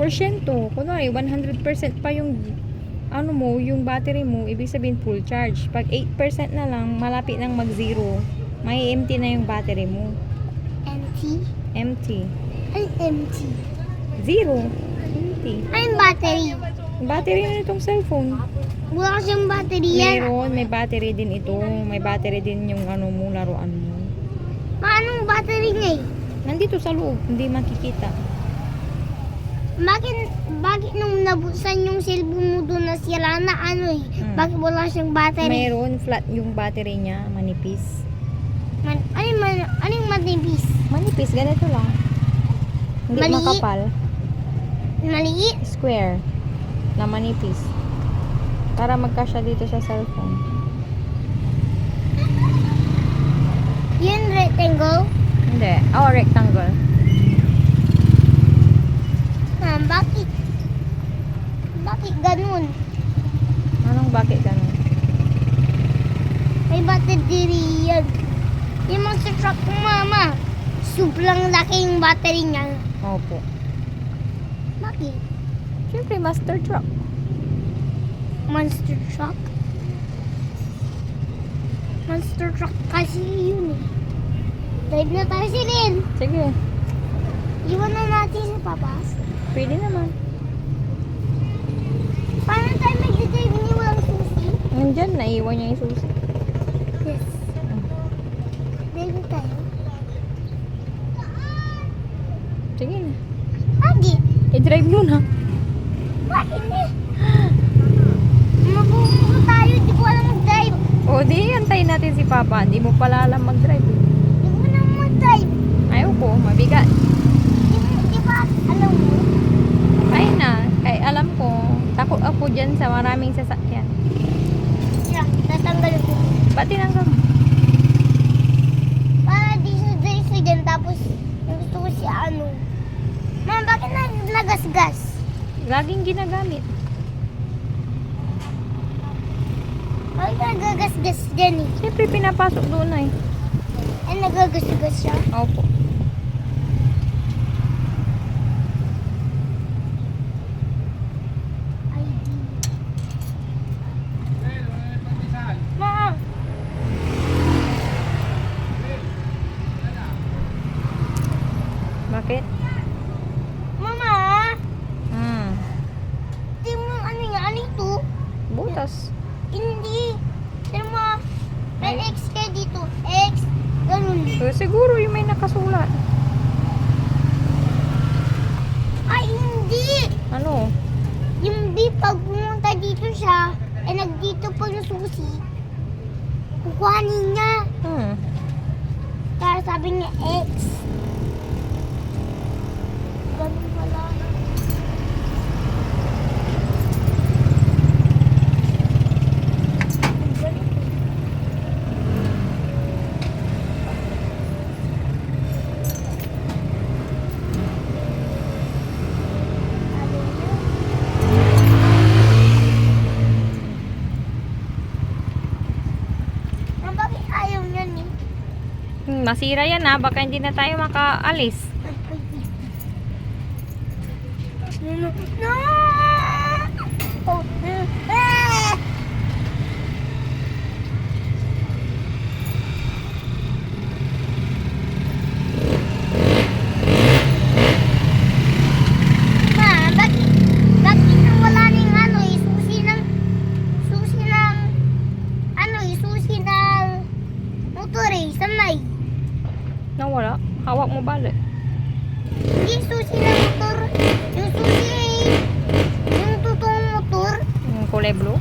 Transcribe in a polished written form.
porsyento. Kunwari, 100% pa yung ano mo, yung battery mo, ibig sabihin full charge. Pag 8% na lang, malapit nang mag-zero. May empty na yung battery mo. Empty? Empty. Ay, empty. Zero. Empty. Ay, battery. Yung battery na itong cellphone. Wala kasing battery yan. Meron, may battery din ito. May battery din yung ano mo, laruan mo. Paano ang battery niya eh? Nandito sa loob, hindi makikita. Bakit nung nabusan yung cellphone mo doon na sira na ano eh? Bakit wala siyang battery? Meron, flat yung battery niya, manipis. Anong manipis? Manipis, ganito lang. Hindi Maliit? makapal. Maliit? Square. Na manipis. Para magkasya dito sa cellphone. Yun rectangle? Hindi. Oh, rectangle. Bakit? Bakit ganun? Anong bakit ganun? May battery yan. Yung monster truck ko, mama. Sobrang laking battery niya. Opo. Bakit? Siyempre, master truck. Monster truck? Monster truck kasi yun eh. Drive na tayo si Lynn. Sige. Iwan na natin si Papas. Pwede naman. Paano tayo mag-drive ni walang susi? Nandyan, naiwan niya yung susi. Yes. Drive tayo. Sige na. Bakit? I-drive mo na. Bakit eh? Mabubuo tayo, di ko alam mag-drive. O, di, antayin natin si Papa. Hindi mo pala alam mag-drive. Di ko na mag-drive. Ayaw ko, mabigat. Di ba alam mo? Ay na, kay alam ko, takot ako dyan sa maraming sasakyan. Yan, tatanggal ko. Ba't tinanggal mo? Para di sa dyan, tapos gusto ko si ano. Ma'am, bakit nagasgas? Laging ginagamit. Bakit nagagasgas dyan eh? Siyempre, pinapasok doon na eh. Ay, nagagasgas siya? Opo. Ay, Ma'am, Bakit? Mama, di mo ano yan, ano ito? Butas. Hindi. Pero mo, may X kayo dito. X, ganun. So, siguro yung may nakasulat. Ay, hindi. Ano? Yung B, pag pumunta dito siya, nagdito pa yung susi, kukuhanin niya. Kaya sabi niya X. Ganun pala. Bakit ayaw niya ni? Masira yan ha. Baka hindi na tayo makaalis. No! Oh, ah! Ma, bakit nang wala ning ano eh, susi ng ano eh, susi ng motor eh, sanay. Nawala. Hawak mo bala. Hindi susi ng motor, yung susi eh, yung totoong motor. Yung kulay blue.